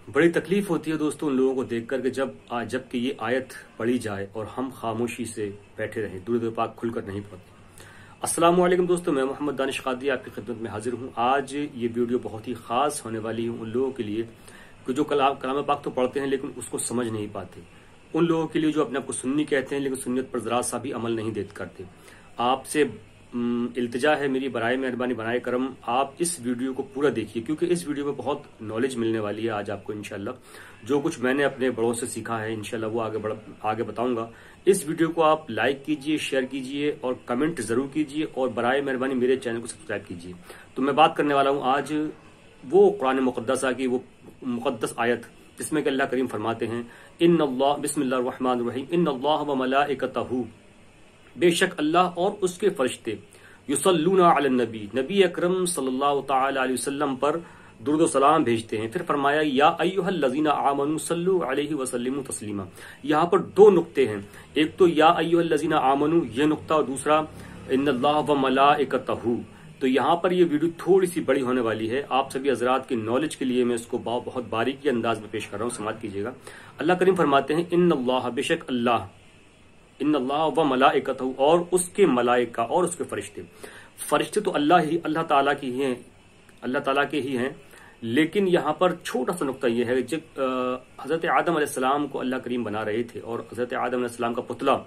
بڑی تکلیف ہوتی ہے دوستوں ان لوگوں کو دیکھ کر کہ جب کہ یہ آیت پڑھی جائے اور ہم خاموشی سے بیٹھے رہیں، درود پاک کھل کر نہیں پڑھتے۔ السلام علیکم دوستوں، میں محمد دانش قادری آپ کی خدمت میں حاضر ہوں۔ آج یہ ویڈیو بہت ہی خاص ہونے والی ہے ان لوگوں کے لیے کہ جو کلام پاک تو پڑھتے ہیں لیکن اس کو سمجھ نہیں پاتے، ان لوگوں کے لیے جو اپنے آپ کو سنی کہتے ہیں لیکن سنت پر ذرا سا بھی عمل نہیں کرتے۔ آپ سے التجا ہے میری، برائے مہربانی برائے کرم آپ اس ویڈیو کو پورا دیکھیے، کیونکہ اس ویڈیو میں بہت نالج ملنے والی ہے آج آپ کو انشاءاللہ۔ جو کچھ میں نے اپنے بڑوں سے سیکھا ہے انشاءاللہ وہ آگے بتاؤں گا۔ اس ویڈیو کو آپ لائک کیجئے، شیئر کیجئے اور کمنٹ ضرور کیجئے، اور برائے مہربانی میرے چینل کو سبسکرائب کیجئے۔ تو میں بات کرنے والا ہوں آج وہ قرآن مقدسہ کی وہ مقدس آیت جس میں کہ اللہ کریم فرماتے ہیں ان اللہ بسم اللہ الرحمن الرحیم ان اللہ و ملائکتہ، بے شک اللہ اور اس کے فرشتے یصلون علی النبی، نبی اکرم صلی اللہ تعالی علیہ وسلم پر درود و سلام بھیجتے ہیں۔ پھر فرمایا یا ایھا الذین آمنوا صلوا علیہ وسلموا تسلیما۔ یہاں پر دو نقطے ہیں، ایک تو یا ایھا الذین آمنوا یہ نقطہ، اور دوسرا ان اللہ و ملائکتہ۔ تو یہاں پر یہ ویڈیو تھوڑی سی بڑی ہونے والی ہے، آپ سبھی حضرات کی نالج کے لیے میں اس کو بہت باریکی انداز میں پیش کر رہا ہوں، سماعت کیجیے گا۔ اللہ کریم فرماتے ہیں ان اللہ، بے شک اللہ، ان اللہ و ملائکتہ، اور اس کے ملائکہ اور اس کے فرشتے تو اللہ تعالیٰ کی ہی ہیں، اللہ تعالیٰ کے ہی ہیں، لیکن یہاں پر چھوٹا سا نقطہ یہ ہے کہ جب حضرت آدم علیہ السلام کو اللہ کریم بنا رہے تھے اور حضرت آدم علیہ السلام کا پتلا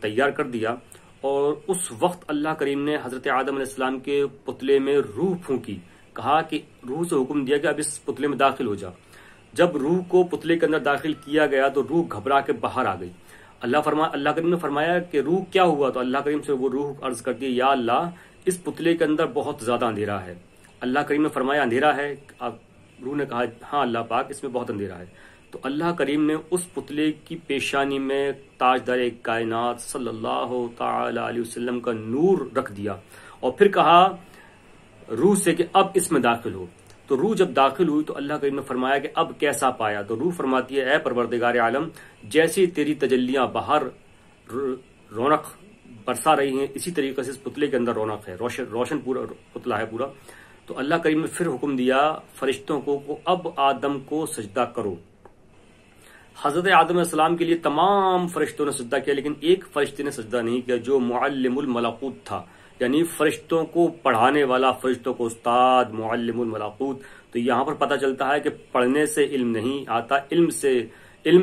تیار کر دیا، اور اس وقت اللہ کریم نے حضرت آدم علیہ السلام کے پتلے میں روح پھونکی، کہا کہ روح سے حکم دیا کہ اب اس پتلے میں داخل ہو جا۔ جب روح کو پتلے کے اندر داخل کیا گیا تو روح گھبرا کے باہر آ گئی۔ اللہ کریم نے فرمایا کہ روح کیا ہوا؟ تو اللہ کریم سے وہ روح عرض کرتی ہے یا اللہ اس پتلے کے اندر بہت زیادہ اندھیرا ہے۔ اللہ کریم نے فرمایا اندھیرا ہے؟ اب روح نے کہا ہاں اللہ پاک اس میں بہت اندھیرا ہے۔ تو اللہ کریم نے اس پتلے کی پیشانی میں تاجدار کائنات صلی اللہ تعالی علیہ وسلم کا نور رکھ دیا، اور پھر کہا روح سے کہ اب اس میں داخل ہو۔ تو روح جب داخل ہوئی تو اللہ کریم نے فرمایا کہ اب کیسا پایا؟ تو روح فرماتی ہے اے پروردگار عالم، جیسی تیری تجلیاں باہر رونق برسا رہی ہیں اسی طریقے سے اس پتلے کے اندر رونق ہے، روشن پورا پتلا ہے پورا۔ تو اللہ کریم نے پھر حکم دیا فرشتوں کو اب آدم کو سجدہ کرو۔ حضرت آدم علیہ السلام کے لیے تمام فرشتوں نے سجدہ کیا، لیکن ایک فرشتے نے سجدہ نہیں کیا جو معلم الملکوت تھا، یعنی فرشتوں کو پڑھانے والا، فرشتوں کو استاد، معلم الملکوت۔ تو یہاں پر پتہ چلتا ہے کہ پڑھنے سے علم نہیں آتا، علم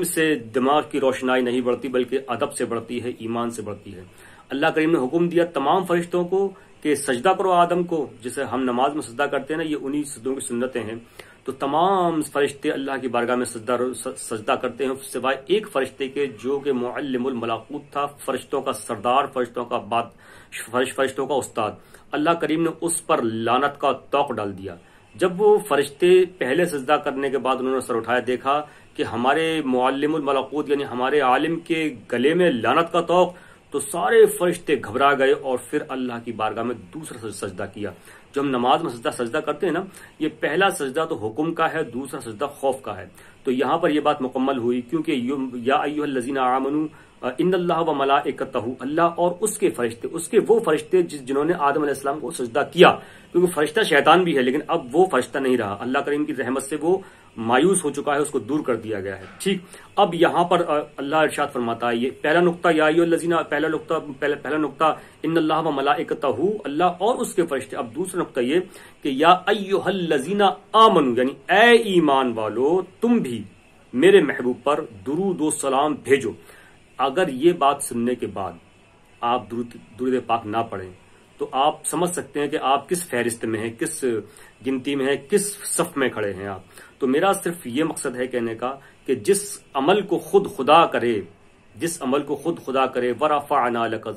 سے دماغ کی روشنائی نہیں بڑھتی بلکہ ادب سے بڑھتی ہے، ایمان سے بڑھتی ہے۔ اللہ کریم نے حکم دیا تمام فرشتوں کو کہ سجدہ کرو آدم کو، جسے ہم نماز میں سجدہ کرتے ہیں نا، یہ انہی سجدوں کی سنتیں ہیں۔ تو تمام فرشتے اللہ کی بارگاہ میں سجدہ کرتے ہیں سوائے ایک فرشتے کے جو کہ معلم الملکوت تھا، فرشتوں کا سردار، فرشتوں کا استاد۔ اللہ کریم نے اس پر لعنت کا طوق ڈال دیا۔ جب وہ فرشتے پہلے سجدہ کرنے کے بعد انہوں نے سر اٹھایا، دیکھا کہ ہمارے معلم الملکوت یعنی ہمارے عالم کے گلے میں لعنت کا طوق، تو سارے فرشتے گھبرا گئے اور پھر اللہ کی بارگاہ میں دوسرا سجدہ کیا۔ جو ہم نماز میں سجدہ کرتے ہیں نا، یہ پہلا سجدہ تو حکم کا ہے، دوسرا سجدہ خوف کا ہے۔ تو یہاں پر یہ بات مکمل ہوئی، کیونکہ یا ایھا الذین آمنوا ان اللہ و ملائکتہ، اللہ اور اس کے فرشتے، اس کے وہ فرشتے جنہوں نے آدم علیہ السلام کو سجدہ کیا، کیونکہ فرشتہ شیطان بھی ہے لیکن اب وہ فرشتہ نہیں رہا، اللہ کریم کی رحمت سے وہ مایوس ہو چکا ہے، اس کو دور کر دیا گیا ہے۔ ٹھیک، اب یہاں پر اللہ ارشاد فرماتا ہے، یہ پہلا نقطہ یا ایھا الذین، پہلا نقطہ ان اللہ و ملائکتہ، اللہ اور اس کے فرشتے۔ اب دوسرا نقطہ یہ کہ یا ایھا الذین آمنوا، یعنی اے ایمان والو تم بھی میرے محبوب پر درود و سلام بھیجو۔ اگر یہ بات سننے کے بعد آپ درود پاک نہ پڑھیں تو آپ سمجھ سکتے ہیں کہ آپ کس فہرست میں ہیں، کس گنتی میں ہیں، کس صف میں کھڑے ہیں آپ۔ تو میرا صرف یہ مقصد ہے کہنے کا کہ جس عمل کو خود خدا کرے ورفعنا لک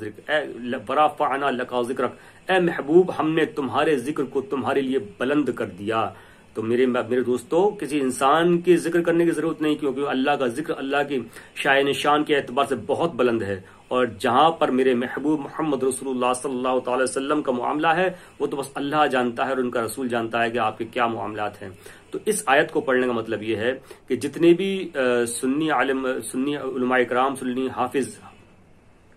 ذکرک، اے محبوب ہم نے تمہارے ذکر کو تمہارے لیے بلند کر دیا۔ تو میرے دوستو، کسی انسان کے ذکر کرنے کی ضرورت نہیں، کیونکہ اللہ کا ذکر اللہ کی شائن شان کے اعتبار سے بہت بلند ہے، اور جہاں پر میرے محبوب محمد رسول اللہ صلی اللہ تعالی وسلم کا معاملہ ہے وہ تو بس اللہ جانتا ہے اور ان کا رسول جانتا ہے کہ آپ کے کیا معاملات ہیں۔ تو اس آیت کو پڑھنے کا مطلب یہ ہے کہ جتنے بھی سنی علماء کرام، سنی حافظ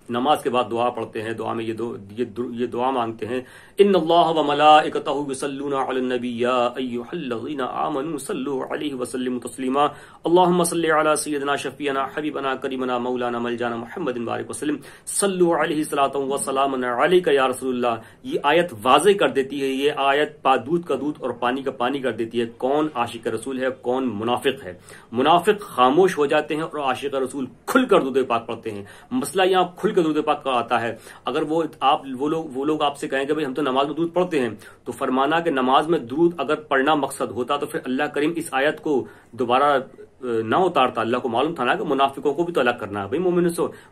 نماز کے بعد دعا پڑھتے ہیں، دعا میں یہ دعا مانگتے ہیں، ان اللہ و ملائکتہ یصلون علی النبی یا ایھا الذین آمنوا صلوا علیہ وسلموا تسلیما اللهم صل علی سیدنا شفیعنا حبیبنا کریمنا مولانا ملجانا محمد بارک وسلم صلوا علیہ صلاۃ و سلام علیک یا رسول اللہ۔ یہ آیت واضح کر دیتی ہے، یہ آیت دودھ کا دودھ اور پانی کا پانی کر دیتی ہے کون عاشق رسول ہے، کون منافق ہے۔ منافق خاموش ہو جاتے ہیں اور عاشق رسول کھل کر درود پاک پڑھتے ہیں۔ مسئلہ یہاں کھل کر درود پاک کا آتا ہے۔ اگر وہ لوگ آپ سے کہیں کہ بھئی ہم تو نماز میں درود پڑھتے ہیں، تو فرمانا کہ نماز میں درود اگر پڑھنا مقصد ہوتا تو پھر اللہ کریم اس آیت کو دوبارہ نہ اتارتا۔ اللہ کو معلوم تھا نا کہ منافقوں کو بھی تو الگ کرنا ہے، بھائی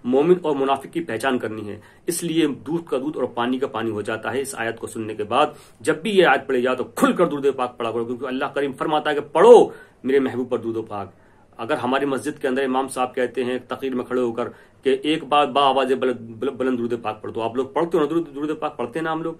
مومن اور منافق کی پہچان کرنی ہے، اس لیے دودھ کا دودھ اور پانی کا پانی ہو جاتا ہے۔ اس آیت کو سننے کے بعد جب بھی یہ آیت پڑھی جائے تو کھل کر درود پاک پڑھا کرو، کیونکہ اللہ کریم فرماتا ہے کہ پڑھو میرے محبوب پر درود پاک۔ اگر ہماری مسجد کے اندر امام صاحب کہتے ہیں تقریر میں کھڑے ہو کر کہ ایک بار با آواز بلند درود پاک پڑھ، تو آپ لوگ پڑھتے ہو نا درود پاک پڑھتے ہیں نا، ہم لوگ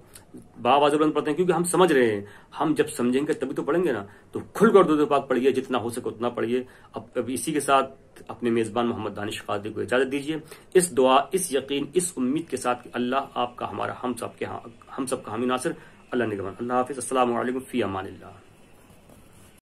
با آواز بلند پڑھتے ہیں کیونکہ ہم سمجھ رہے ہیں، ہم جب سمجھیں گے تبھی تو پڑھیں گے نا۔ تو کھل کر درود پاک پڑھیے، جتنا ہو سکے اتنا پڑھیے۔ اب اسی کے ساتھ اپنے میزبان محمد دانش قادری کو اجازت دیجیے، اس دعا، اس یقین، اس امید کے ساتھ کہ اللہ آپ کا، ہمارا، ہم سب کا حامی ناصر، اللہ نگہبان۔ اللہ حافظ، السلام علیکم، فی امان اللہ۔